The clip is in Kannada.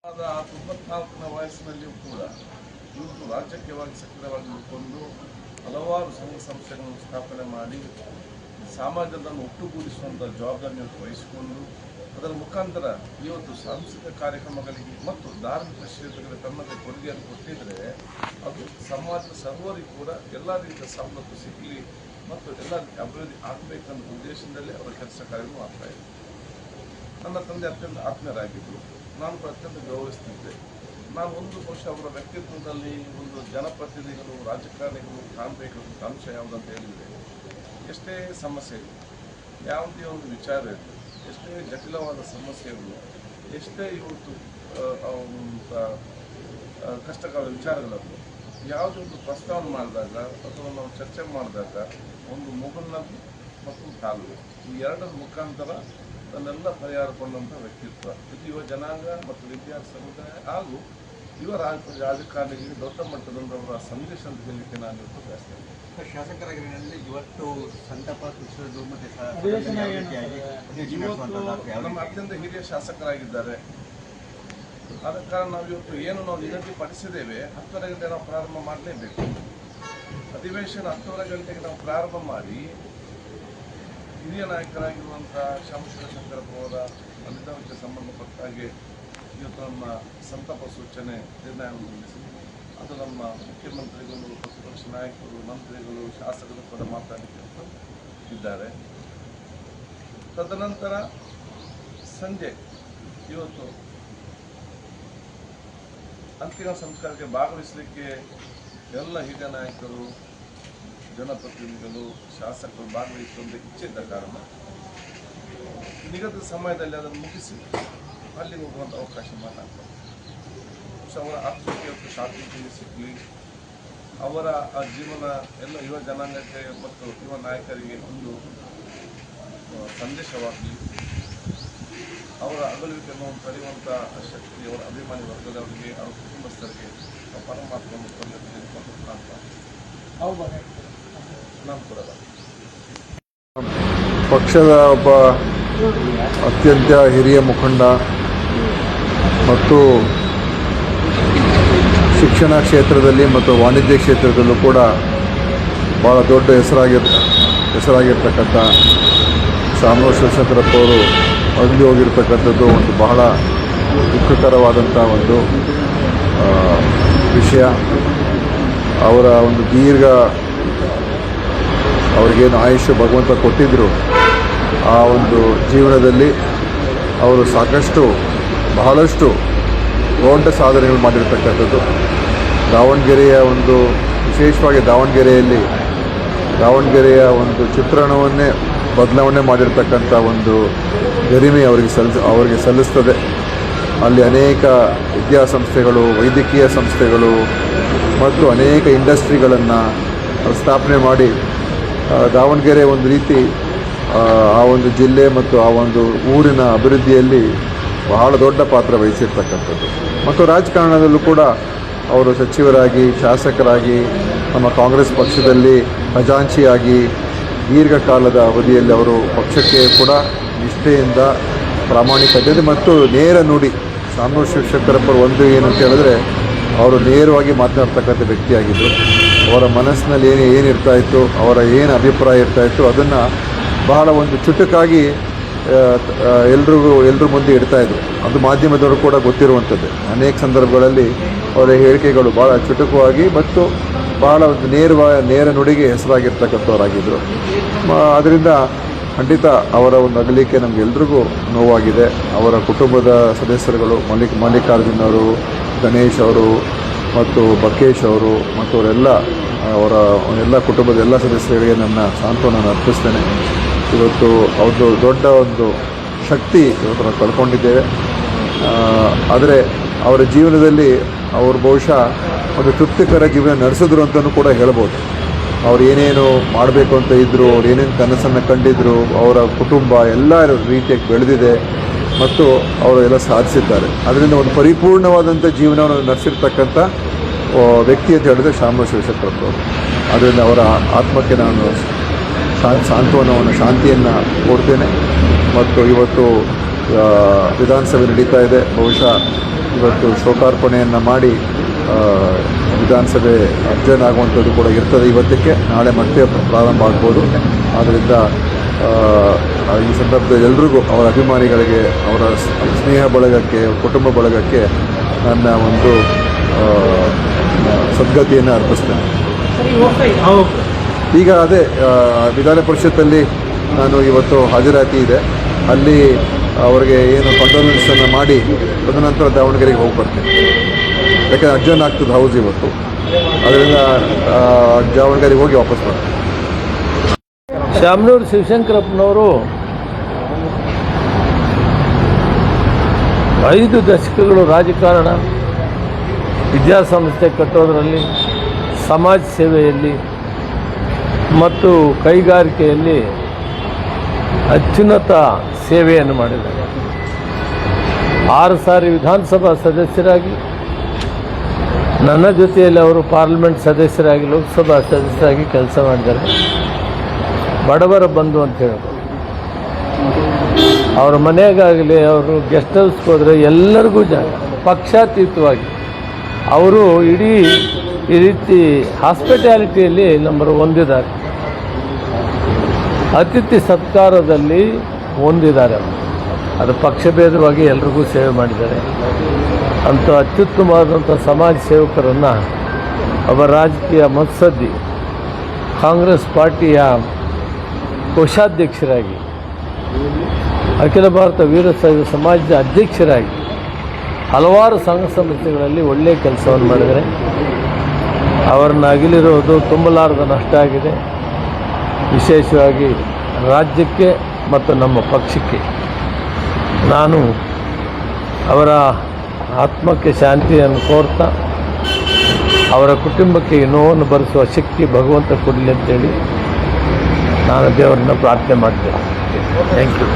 94ನೇ ವಯಸ್ಸಿನಲ್ಲಿಯೂ ಕೂಡ ಇವರು ರಾಜಕೀಯವಾಗಿ ಸಕ್ರಿಯವಾಗಿ ಉಳ್ಕೊಂಡು ಹಲವಾರು ಸಂಘ ಸಂಸ್ಥೆಗಳನ್ನು ಸ್ಥಾಪನೆ ಮಾಡಿ ಸಮಾಜವನ್ನು ಒಟ್ಟುಗೂಡಿಸುವಂಥ ಜವಾಬ್ದಾರಿಯನ್ನು ವಹಿಸಿಕೊಂಡು ಅದರ ಮುಖಾಂತರ ಇವತ್ತು ಸಾಂಸ್ಕೃತಿಕ ಕಾರ್ಯಕ್ರಮಗಳಿಗೆ ಮತ್ತು ಧಾರ್ಮಿಕ ಕ್ಷೇತ್ರಗಳಿಗೆ ತನ್ನದೇ ಕೊಡುಗೆಯನ್ನು ಕೊಟ್ಟಿದ್ದರೆ ಅದು ಸಮಾಜದ ಸರ್ವರಿಗೂ ಕೂಡ ಎಲ್ಲ ರೀತಿಯ ಸವಲತ್ತು ಸಿಗಲಿ ಮತ್ತು ಎಲ್ಲ ಅಭಿವೃದ್ಧಿ ಆಗಬೇಕನ್ನೋ ಉದ್ದೇಶದಲ್ಲಿ ಅವರ ಕೆಲಸ ಕಾರ್ಯಗಳು ಆಗ್ತಾಯಿದೆ. ನನ್ನ ತಂದೆ ಅತ್ಯಂತ ಆತ್ಮೀಯರಾಗಿದ್ದರು, ನಾನು ಕೂಡ ಅತ್ಯಂತ ಗೌರವಿಸ್ತಿದ್ದೆ. ನಾನು ಒಂದು ವರ್ಷ ಅವರ ವ್ಯಕ್ತಿತ್ವದಲ್ಲಿ ಒಂದು ಜನಪ್ರತಿನಿಧಿಗಳು ರಾಜಕಾರಣಿಗಳು ಕಾಣಬೇಕಾದ ಅಂಶ ಯಾವುದಂತ ಹೇಳಿದರೆ, ಎಷ್ಟೇ ಸಮಸ್ಯೆ ಯಾವುದೇ ಒಂದು ವಿಚಾರ ಇರಲಿ, ಎಷ್ಟೇ ಜಟಿಲವಾದ ಸಮಸ್ಯೆಗಳು, ಎಷ್ಟೇ ಇವತ್ತು ಕಷ್ಟಕರ ವಿಚಾರಗಳನ್ನು ಯಾವುದೇ ಒಂದು ಪ್ರಸ್ತಾವನೆ ಮಾಡಿದಾಗ ಅಥವಾ ನಾವು ಚರ್ಚೆ ಮಾಡಿದಾಗ ಒಂದು ಮಗುನದ್ದು ಮತ್ತು ಕಾಲು ಈ ಎರಡರ ಮುಖಾಂತರ ತನ್ನೆಲ್ಲ ಪರಿಹಾರಕೊಂಡಂಥ ವ್ಯಕ್ತಿತ್ವ ಇದು ಯುವ ಜನಾಂಗ ಮತ್ತು ವಿದ್ಯಾರ್ಥಿ ಸಮುದಾಯ ಹಾಗೂ ಯುವ ರಾಜಕಾರಣಿಗಳಿಗೆ ದೊಡ್ಡ ಮಟ್ಟದಲ್ಲಿ ಅವರ ಸಂದೇಶ ಅಂತ ಹೇಳಲಿಕ್ಕೆ ನಾನು ಇವತ್ತು ಬಯಸ್ತೇನೆ. ಶಾಸಕರಾಗಿರೋದ್ರಲ್ಲಿ ಇವತ್ತು ಸಂತಾಪ ಸೂಚಿಸೋದು ಮತ್ತು ನಮ್ಮ ಅತ್ಯಂತ ಹಿರಿಯ ಶಾಸಕರಾಗಿದ್ದಾರೆ. ಆದ ಕಾರಣ ನಾವು ಇವತ್ತು ಏನು ನಾವು ನಿಗದಿಪಡಿಸಿದ್ದೇವೆ 10 ಗಂಟೆ ನಾವು ಪ್ರಾರಂಭ ಮಾಡಲೇಬೇಕು. ಅಧಿವೇಶನ 10 ಗಂಟೆಗೆ ನಾವು ಪ್ರಾರಂಭ ಮಾಡಿ ಹಿರಿಯ ನಾಯಕರಾಗಿರುವಂಥ ಶಾಮಶಿವಶಂಕರಪ್ಪ ಅವರ ಫಲಿತಾಂಶಕ್ಕೆ ಸಂಬಂಧಪಟ್ಟ ಹಾಗೆ ಇವತ್ತು ನಮ್ಮ ಸಂತಾಪ ಸೂಚನೆ ನಿರ್ಣಯವನ್ನು ಮಂಡಿಸಿ ಅದು ನಮ್ಮ ಮುಖ್ಯಮಂತ್ರಿಗಳು, ಪ್ರತಿಪಕ್ಷ ನಾಯಕರು, ಮಂತ್ರಿಗಳು, ಶಾಸಕರು ಕೂಡ ಮಾತಾಡಲಿಕ್ಕೆ ಇದ್ದಾರೆ. ತದನಂತರ ಸಂಜೆ ಇವತ್ತು ಅಂತಿಮ ಸಂಸ್ಕಾರಕ್ಕೆ ಭಾಗವಹಿಸಲಿಕ್ಕೆ ಎಲ್ಲ ಹಿರಿಯ ನಾಯಕರು, ಜನಪ್ರತಿನಿಧಿಗಳು, ಶಾಸಕರು ಭಾಗವಹಿಸುವಂಥ ಇಚ್ಛೆ ಇದ್ದ ಕಾರಣ ನಿಗದಿತ ಸಮಯದಲ್ಲಿ ಅದನ್ನು ಮುಗಿಸಿ ಅಲ್ಲಿಗೆ ಹೋಗುವಂಥ ಅವಕಾಶ ಮಾತಾಡ್ತಾರೆ. ಅವರ ಆತ್ಮೀಯತೆ ಶಾಂತಿ ಸಿಗಲಿ, ಅವರ ಜೀವನ ಎಲ್ಲ ಯುವ ಜನಾಂಗಕ್ಕೆ ಮತ್ತು ಯುವ ನಾಯಕರಿಗೆ ಒಂದು ಸಂದೇಶವಾಗಲಿ, ಅವರ ಅಗಲುವಿಕೆಯನ್ನು ತಡೆಯುವಂಥ ಶಕ್ತಿ ಅವರ ಅಭಿಮಾನಿ ವರ್ಗದವರಿಗೆ, ಅವರ ಕುಟುಂಬಸ್ಥರಿಗೆ ಪರಮಾತ್ಮ ನಾನು ಕೂಡ ಪಕ್ಷದ ಒಬ್ಬ ಅತ್ಯಂತ ಹಿರಿಯ ಮುಖಂಡ ಮತ್ತು ಶಿಕ್ಷಣ ಕ್ಷೇತ್ರದಲ್ಲಿ ಮತ್ತು ವಾಣಿಜ್ಯ ಕ್ಷೇತ್ರದಲ್ಲೂ ಕೂಡ ಭಾಳ ದೊಡ್ಡ ಹೆಸರಾಗಿರ್ತಕ್ಕಂಥ ಶಾಮಶಿವಶಂಕರಪ್ಪ ಅವರು ಅಗಲಿ ಹೋಗಿರ್ತಕ್ಕಂಥದ್ದು ಒಂದು ಬಹಳ ದುಃಖಕರವಾದಂಥ ಒಂದು ವಿಷಯ. ಅವರ ಒಂದು ಅವ್ರಿಗೇನು ಆಯುಷ್ಯ ಭಗವಂತ ಕೊಟ್ಟಿದ್ದರು, ಆ ಒಂದು ಜೀವನದಲ್ಲಿ ಅವರು ಬಹಳಷ್ಟು ದೊಡ್ಡ ಸಾಧನೆಗಳು ಮಾಡಿರ್ತಕ್ಕಂಥದ್ದು. ದಾವಣಗೆರೆಯ ಒಂದು ವಿಶೇಷವಾಗಿ ದಾವಣಗೆರೆಯ ಒಂದು ಚಿತ್ರಣವನ್ನೇ ಬದಲಾವಣೆ ಮಾಡಿರ್ತಕ್ಕಂಥ ಒಂದು ಗರಿಮೆ ಅವರಿಗೆ ಸಲ್ಲಿಸ್ತದೆ. ಅಲ್ಲಿ ಅನೇಕ ವಿದ್ಯಾಸಂಸ್ಥೆಗಳು, ವೈದ್ಯಕೀಯ ಸಂಸ್ಥೆಗಳು ಮತ್ತು ಅನೇಕ ಇಂಡಸ್ಟ್ರಿಗಳನ್ನು ಸ್ಥಾಪನೆ ಮಾಡಿ ದಾವಣಗೆರೆ ಒಂದು ರೀತಿ ಆ ಒಂದು ಜಿಲ್ಲೆ ಮತ್ತು ಆ ಒಂದು ಊರಿನ ಅಭಿವೃದ್ಧಿಯಲ್ಲಿ ಬಹಳ ದೊಡ್ಡ ಪಾತ್ರ ವಹಿಸಿರ್ತಕ್ಕಂಥದ್ದು. ಮತ್ತು ರಾಜಕಾರಣದಲ್ಲೂ ಕೂಡ ಅವರು ಸಚಿವರಾಗಿ, ಶಾಸಕರಾಗಿ, ನಮ್ಮ ಕಾಂಗ್ರೆಸ್ ಪಕ್ಷದಲ್ಲಿ ಖಜಾಂಚಿಯಾಗಿ ದೀರ್ಘಕಾಲದ ಅವಧಿಯಲ್ಲಿ ಅವರು ಪಕ್ಷಕ್ಕೆ ಕೂಡ ನಿಷ್ಠೆಯಿಂದ, ಪ್ರಾಮಾಣಿಕತೆ ಮತ್ತು ನೇರ ನುಡಿ. ಶಾಮಶಿವಶಂಕರಪ್ಪ ಒಂದು ಏನಂತ ಹೇಳಿದ್ರೆ ಅವರು ನೇರವಾಗಿ ಮಾತನಾಡ್ತಕ್ಕಂಥ ವ್ಯಕ್ತಿಯಾಗಿದ್ದರು. ಅವರ ಮನಸ್ಸಿನಲ್ಲಿ ಏನಿರ್ತಾಯಿತ್ತು, ಅವರ ಏನು ಅಭಿಪ್ರಾಯ ಇರ್ತಾಯಿತ್ತು, ಅದನ್ನು ಬಹಳ ಒಂದು ಚುಟುಕಾಗಿ ಎಲ್ಲರ ಮುಂದೆ ಇಡ್ತಾಯಿದ್ರು. ಅದು ಮಾಧ್ಯಮದವರು ಕೂಡ ಗೊತ್ತಿರುವಂಥದ್ದು. ಅನೇಕ ಸಂದರ್ಭಗಳಲ್ಲಿ ಅವರ ಹೇಳಿಕೆಗಳು ಭಾಳ ಚುಟುಕವಾಗಿ ಮತ್ತು ಭಾಳ ಒಂದು ನೇರ ನುಡಿಗೆ ಹೆಸರಾಗಿರ್ತಕ್ಕಂಥವರಾಗಿದ್ದರು. ಅದರಿಂದ ಖಂಡಿತ ಅವರ ಒಂದು ಅಗಲಿಕೆ ನಮಗೆಲ್ರಿಗೂ ನೋವಾಗಿದೆ. ಅವರ ಕುಟುಂಬದ ಸದಸ್ಯರುಗಳು ಮಲ್ಲಿಕಾರ್ಜುನ್ ಅವರು, ಗಣೇಶ್ ಅವರು ಮತ್ತು ಬಕೇಶ್ ಅವರು ಮತ್ತು ಅವರ ಕುಟುಂಬದ ಎಲ್ಲ ಸದಸ್ಯರಿಗೆ ನನ್ನ ಸಾಂತ್ವನ ಅರ್ಪಿಸ್ತೇನೆ. ಇವತ್ತು ಅವ್ರದ್ದು ದೊಡ್ಡ ಒಂದು ಶಕ್ತಿ ಇವತ್ತು ನಾವು ಕಳ್ಕೊಂಡಿದ್ದೇವೆ. ಆದರೆ ಅವರ ಜೀವನದಲ್ಲಿ ಅವರು ಬಹುಶಃ ಒಂದು ತೃಪ್ತಿಕರ ಜೀವನ ನಡೆಸಿದ್ರು ಅಂತಲೂ ಕೂಡ ಹೇಳ್ಬೋದು. ಅವ್ರು ಏನೇನು ಮಾಡಬೇಕು ಅಂತ ಇದ್ದರು, ಅವ್ರು ಏನೇನು ಕನಸನ್ನು ಕಂಡಿದ್ದರು, ಅವರ ಕುಟುಂಬ ಎಲ್ಲ ರೀತಿಯಾಗಿ ಬೆಳೆದಿದೆ ಮತ್ತು ಅವರು ಎಲ್ಲ ಸಾಧಿಸಿದ್ದಾರೆ. ಅದರಿಂದ ಒಂದು ಪರಿಪೂರ್ಣವಾದಂಥ ಜೀವನವನ್ನು ನಡೆಸಿರ್ತಕ್ಕಂಥ ವ್ಯಕ್ತಿ ಅಂತ ಹೇಳಿದ್ರೆ ಶಾಮಶಿವಶಂಕರಪ್ಪ ಅವರು. ಅದರಿಂದ ಅವರ ಆತ್ಮಕ್ಕೆ ನಾನು ಸಾಂತ್ವನವನ್ನು, ಶಾಂತಿಯನ್ನು ಕೋರ್ತೇನೆ. ಮತ್ತು ಇವತ್ತು ವಿಧಾನಸಭೆ ನಡೀತಾ ಇದೆ. ಬಹುಶಃ ಇವತ್ತು ಶೋಕಾರ್ಪಣೆಯನ್ನು ಮಾಡಿ ವಿಧಾನಸಭೆ ಅಡ್ಜರ್ನ್ ಆಗುವಂಥದ್ದು ಕೂಡ ಇರ್ತದೆ ಇವತ್ತಕ್ಕೆ. ನಾಳೆ ಮತ್ತೆ ಪ್ರಾರಂಭ ಆಗ್ಬೋದು. ಆದ್ದರಿಂದ ಈ ಸಂದರ್ಭದಲ್ಲಿ ಎಲ್ರಿಗೂ ಅವರ ಅಭಿಮಾನಿಗಳಿಗೆ, ಅವರ ಸ್ನೇಹ ಬಳಗಕ್ಕೆ, ಕುಟುಂಬ ಬಳಗಕ್ಕೆ ನನ್ನ ಒಂದು ಸದ್ಗತಿಯನ್ನು ಅರ್ಪಿಸ್ತೇನೆ. ಈಗ ಅದೇ ವಿಧಾನ ಪರಿಷತ್ತಲ್ಲಿ ನಾನು ಇವತ್ತು ಹಾಜರಾತಿ ಇದೆ. ಅಲ್ಲಿ ಅವರಿಗೆ ಏನು ಕಂಡೋಲೆನ್ಸನ್ನು ಮಾಡಿ ತದನಂತರ ದಾವಣಗೆರೆಗೆ ಹೋಗಿ ಬರ್ತೇನೆ. ಯಾಕೆಂದರೆ ಅಡ್ಜರ್ನ್ ಆಗ್ತದೆ ಹೌಸ್ ಇವತ್ತು. ಅದರಿಂದ ದಾವಣಗೆರೆಗೆ ಹೋಗಿ ವಾಪಸ್ ಬರ್ತೇನೆ. ಶಾಮನೂರು ಶಿವಶಂಕರಪ್ಪನವರು 5 ದಶಕಗಳು ರಾಜಕಾರಣ, ವಿದ್ಯಾಸಂಸ್ಥೆ ಕಟ್ಟೋದರಲ್ಲಿ, ಸಮಾಜ ಸೇವೆಯಲ್ಲಿ ಮತ್ತು ಕೈಗಾರಿಕೆಯಲ್ಲಿ ಅತ್ಯುನ್ನತ ಸೇವೆಯನ್ನು ಮಾಡಿದ್ದಾರೆ. 6 ಸಾರಿ ವಿಧಾನಸಭಾ ಸದಸ್ಯರಾಗಿ, ನನ್ನ ಜೊತೆಯಲ್ಲಿ ಅವರು ಪಾರ್ಲಿಮೆಂಟ್ ಸದಸ್ಯರಾಗಿ, ಲೋಕಸಭಾ ಸದಸ್ಯರಾಗಿ ಕೆಲಸ ಮಾಡಿದ್ದಾರೆ. ಬಡವರ ಬಂಧು ಅಂತ ಹೇಳ್ಬೋದು. ಅವರ ಮನೆಗಾಗಲಿ, ಅವರು ಗೆಸ್ಟ್ ಹೌಸ್ಗೆ ಹೋದರೆ ಎಲ್ಲರಿಗೂ ಜಾಗ, ಪಕ್ಷಾತೀತವಾಗಿ ಅವರು ಇಡೀ ಈ ರೀತಿ ಹಾಸ್ಪಿಟ್ಯಾಲಿಟಿಯಲ್ಲಿ ನಂಬರ್ 1 ಇದ್ದಾರೆ. ಅತಿಥಿ ಸತ್ಕಾರದಲ್ಲಿ ಹೊಂದಿದ್ದಾರೆ. ಅದು ಪಕ್ಷಭೇದವಾಗಿ ಎಲ್ರಿಗೂ ಸೇವೆ ಮಾಡಿದ್ದಾರೆ. ಅಂಥ ಅತ್ಯುತ್ತಮವಾದಂಥ ಸಮಾಜ ಸೇವಕರನ್ನು ಒಬ್ಬ ರಾಜಕೀಯ ಮುತ್ಸದ್ದಿ, ಕಾಂಗ್ರೆಸ್ ಪಾರ್ಟಿಯ ಕೋಶಾಧ್ಯಕ್ಷರಾಗಿ, ಅಖಿಲ ಭಾರತ ವೀರಶೈವ ಸಮಾಜದ ಅಧ್ಯಕ್ಷರಾಗಿ ಹಲವಾರು ಸಂಘ ಸಂಸ್ಥೆಗಳಲ್ಲಿ ಒಳ್ಳೆಯ ಕೆಲಸವನ್ನು ಮಾಡಿದರೆ ಅವರನ್ನು ಅಗಲಿರೋದು ತುಂಬಲಾರದ ನಷ್ಟ ಆಗಿದೆ. ವಿಶೇಷವಾಗಿ ರಾಜ್ಯಕ್ಕೆ ಮತ್ತು ನಮ್ಮ ಪಕ್ಷಕ್ಕೆ. ನಾನು ಅವರ ಆತ್ಮಕ್ಕೆ ಶಾಂತಿಯನ್ನು ಕೋರ್ತಾ ಅವರ ಕುಟುಂಬಕ್ಕೆ ನೋವನ್ನು ಭರಿಸುವ ಶಕ್ತಿ ಭಗವಂತ ಕೊಡಲಿ ಅಂತೇಳಿ ನಾನು ದೇವರನ್ನ ಪ್ರಾರ್ಥನೆ ಮಾಡ್ತೇನೆ. Thank you.